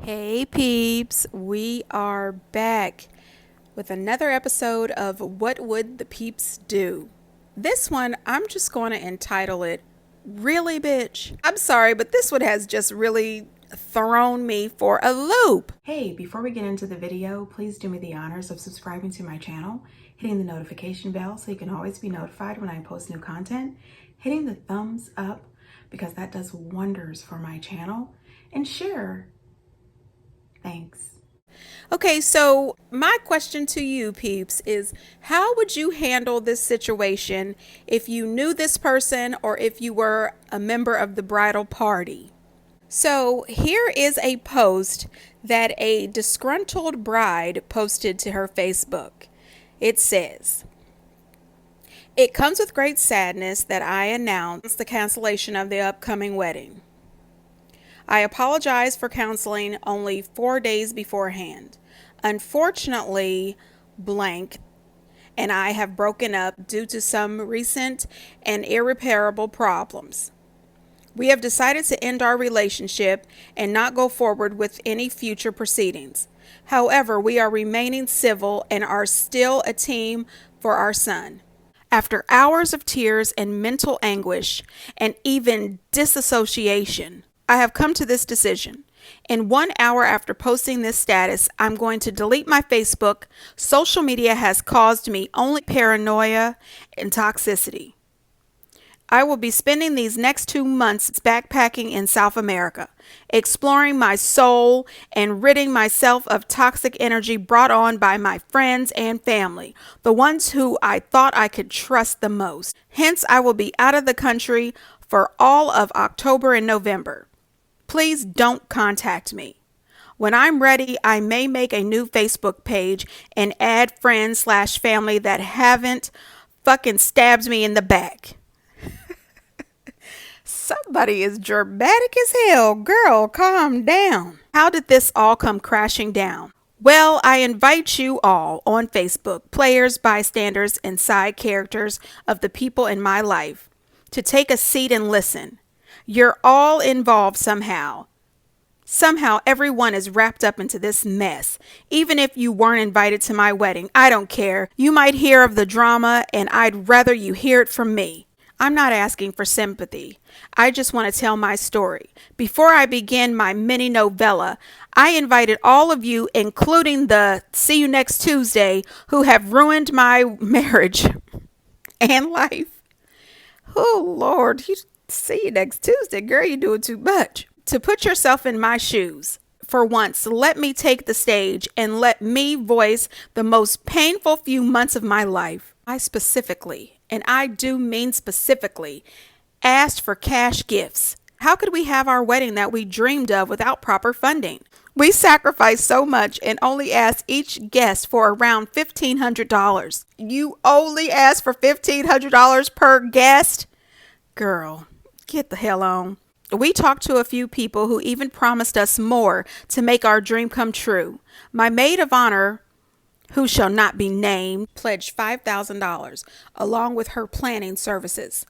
Hey peeps, we are back with another episode of What Would the Peeps Do? This one, I'm just going to entitle it, Really Bitch. I'm sorry, but this one has just really thrown me for a loop. Hey, before we get into the video, please do me the honors of subscribing to my channel, hitting the notification bell so you can always be notified when I post new content, hitting the thumbs up because that does wonders for my channel, and share. Thanks. Okay, so my question to you, peeps, is how would you handle this situation if you knew this person or if you were a member of the bridal party? So here is a post that a disgruntled bride posted to her Facebook. It says, "It comes with great sadness that I announce the cancellation of the upcoming wedding. I apologize for canceling only 4 days beforehand. Unfortunately, blank and I have broken up due to some recent and irreparable problems. We have decided to end our relationship and not go forward with any future proceedings. However, we are remaining civil and are still a team for our son. After hours of tears and mental anguish and even disassociation, I have come to this decision. In 1 hour after posting this status, I'm going to delete my Facebook. Social media has caused me only paranoia and toxicity. I will be spending these next 2 months backpacking in South America, exploring my soul and ridding myself of toxic energy brought on by my friends and family, the ones who I thought I could trust the most. Hence, I will be out of the country for all of October and November. Please don't contact me. When I'm ready, I may make a new Facebook page and add friends/family that haven't fucking stabbed me in the back." Somebody is dramatic as hell. Girl, calm down. How did this all come crashing down? Well, I invite you all on Facebook, players, bystanders, and side characters of the people in my life, to take a seat and listen. You're all involved somehow. Somehow everyone is wrapped up into this mess. Even if you weren't invited to my wedding, I don't care. You might hear of the drama, and I'd rather you hear it from me. I'm not asking for sympathy. I just want to tell my story. Before I begin my mini novella, I invited all of you, including the "see you next Tuesday," who have ruined my marriage and life. Oh, Lord, you see you next Tuesday. Girl, you're doing too much. To put yourself in my shoes. For once, let me take the stage and let me voice the most painful few months of my life. I specifically, and I do mean specifically, asked for cash gifts. How could we have our wedding that we dreamed of without proper funding? We sacrificed so much and only asked each guest for around $1,500. You only asked for $1,500 per guest? Girl, get the hell on. We talked to a few people who even promised us more to make our dream come true. My maid of honor, who shall not be named, pledged $5,000 along with her planning services.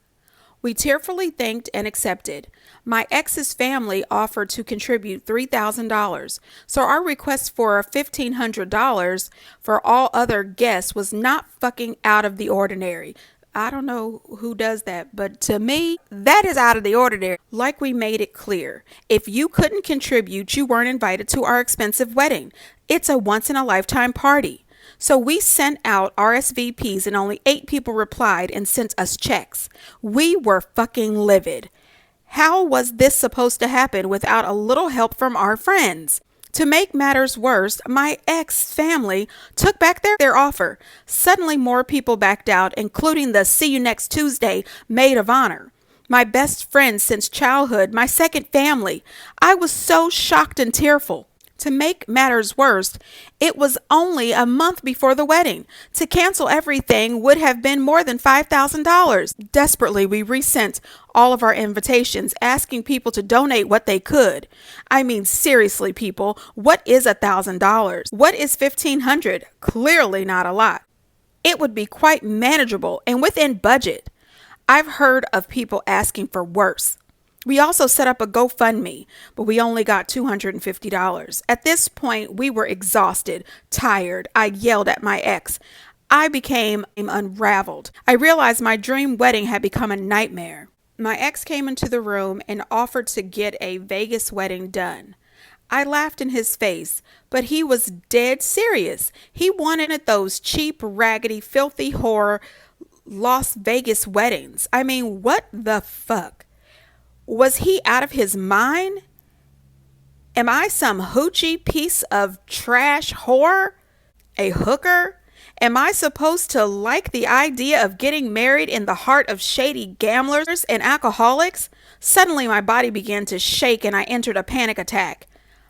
We tearfully thanked and accepted. My ex's family offered to contribute $3,000, so our request for $1,500 for all other guests was not fucking out of the ordinary. I don't know who does that, but to me, that is out of the ordinary. Like we made it clear, if you couldn't contribute, you weren't invited to our expensive wedding. It's a once-in-a-lifetime party. So we sent out RSVPs and only 8 people replied and sent us checks. We were fucking livid. How was this supposed to happen without a little help from our friends? To make matters worse, my ex-family took back their offer. Suddenly more people backed out, including the "see you next Tuesday" maid of honor. My best friend since childhood, my second family. I was so shocked and tearful. To make matters worse, it was only a month before the wedding. To cancel everything would have been more than $5,000. Desperately, we resent all of our invitations, asking people to donate what they could. I mean, seriously, people, what is $1,000? What is $1,500? Clearly not a lot. It would be quite manageable and within budget. I've heard of people asking for worse. We also set up a GoFundMe, but we only got $250. At this point, we were exhausted, tired. I yelled at my ex. I became unraveled. I realized my dream wedding had become a nightmare. My ex came into the room and offered to get a Vegas wedding done. I laughed in his face, but he was dead serious. He wanted those cheap, raggedy, filthy whore Las Vegas weddings. I mean, what the fuck? Was he out of his mind? Am I some hoochie piece of trash whore? A hooker? Am I supposed to like the idea of getting married in the heart of shady gamblers and alcoholics? Suddenly, my body began to shake and I entered a panic attack.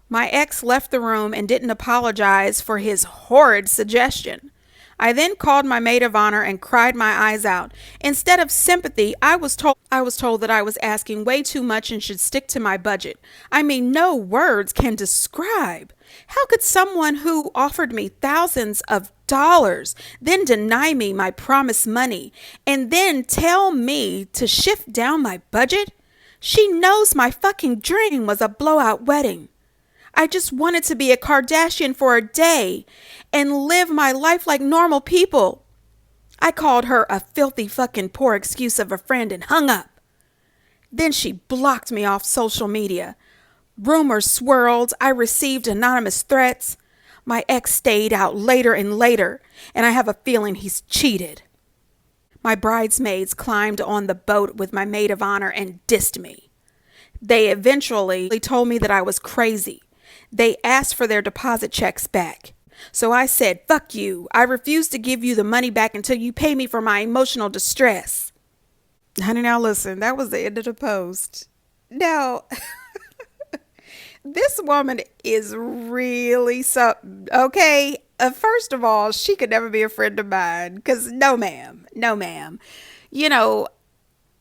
My ex left the room and didn't apologize for his horrid suggestion. I then called my maid of honor and cried my eyes out. Instead of sympathy, I was told that I was asking way too much and should stick to my budget. I mean, no words can describe. How could someone who offered me thousands of dollars then deny me my promised money and then tell me to shift down my budget? She knows my fucking dream was a blowout wedding. I just wanted to be a Kardashian for a day and live my life like normal people. I called her a filthy fucking poor excuse of a friend and hung up. Then she blocked me off social media. Rumors swirled. I received anonymous threats. My ex stayed out later and later, and I have a feeling he's cheated. My bridesmaids climbed on the boat with my maid of honor and dissed me. They eventually told me that I was crazy. They asked for their deposit checks back. So I said, fuck you. I refuse to give you the money back until you pay me for my emotional distress. Honey, now listen, that was the end of the post. Now, this woman is really something, okay? First of all, she could never be a friend of mine because no, ma'am. No, ma'am. You know,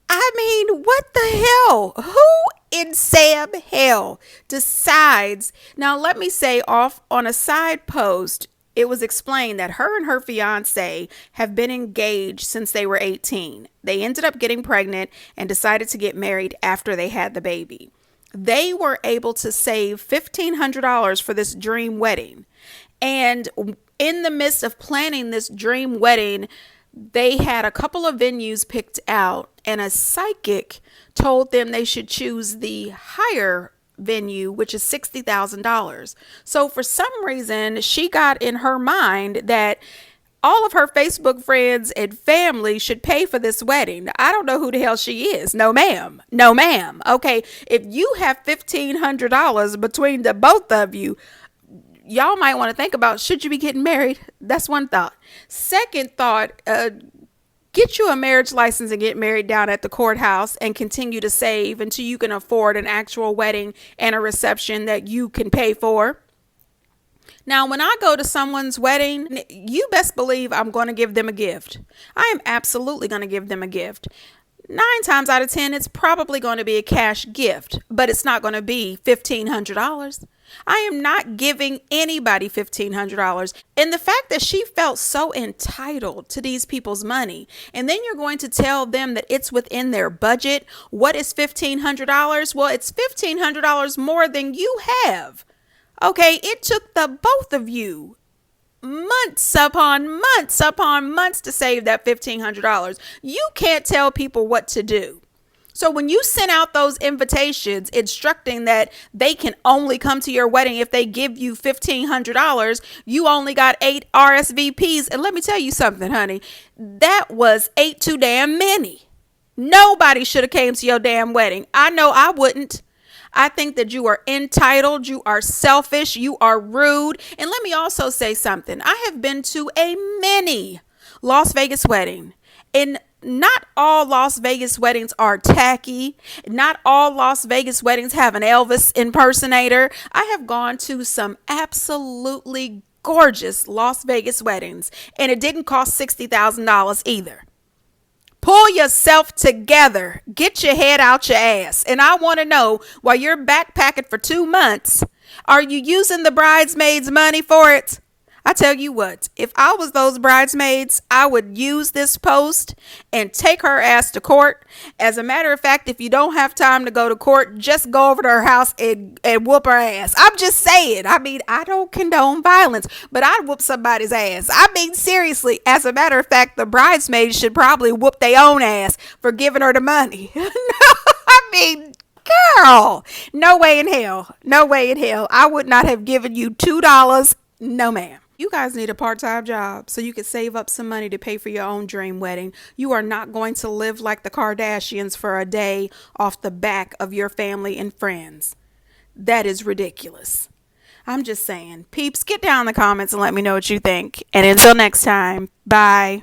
I mean, what the hell? Who in Sam hell decides? Now, let me say off on a side post, it was explained that her and her fiance have been engaged since they were 18. They ended up getting pregnant and decided to get married after they had the baby. They were able to save $1,500 for this dream wedding. And in the midst of planning this dream wedding, they had a couple of venues picked out, and a psychic told them they should choose the higher venue, which is $60,000. So for some reason, she got in her mind that all of her Facebook friends and family should pay for this wedding. I don't know who the hell she is. No, ma'am. No, ma'am. Okay, if you have $1,500 between the both of you, y'all might want to think about, should you be getting married? That's one thought. Second thought, get you a marriage license and get married down at the courthouse and continue to save until you can afford an actual wedding and a reception that you can pay for. Now, when I go to someone's wedding, you best believe I'm going to give them a gift. I am absolutely going to give them a gift. 9 times out of 10, it's probably going to be a cash gift, but it's not going to be $1,500. I am not giving anybody $1,500. And the fact that she felt so entitled to these people's money, and then you're going to tell them that it's within their budget. What is $1,500? Well, it's $1,500 more than you have. Okay, it took the both of you months upon months to save that $1,500. You can't tell people what to do. So when you send out those invitations instructing that they can only come to your wedding if they give you $1,500, you only got 8 RSVPs. And let me tell you something, honey, that was 8 too damn many. Nobody should have came to your damn wedding. I know I wouldn't. I think that you are entitled, you are selfish, you are rude. And let me also say something. I have been to a mini Las Vegas wedding, and not all Las Vegas weddings are tacky. Not all Las Vegas weddings have an Elvis impersonator. I have gone to some absolutely gorgeous Las Vegas weddings, and it didn't cost $60,000 either. Pull yourself together. Get your head out your ass. And I want to know, while you're backpacking for 2 months, are you using the bridesmaids' money for it? I tell you what, if I was those bridesmaids, I would use this post and take her ass to court. As a matter of fact, if you don't have time to go to court, just go over to her house and whoop her ass. I'm just saying. I mean, I don't condone violence, but I'd whoop somebody's ass. I mean, seriously. As a matter of fact, the bridesmaids should probably whoop their own ass for giving her the money. No, I mean, girl, no way in hell. No way in hell. I would not have given you $2. No, ma'am. You guys need a part-time job so you can save up some money to pay for your own dream wedding. You are not going to live like the Kardashians for a day off the back of your family and friends. That is ridiculous. I'm just saying. Peeps, get down in the comments and let me know what you think. And until next time, bye.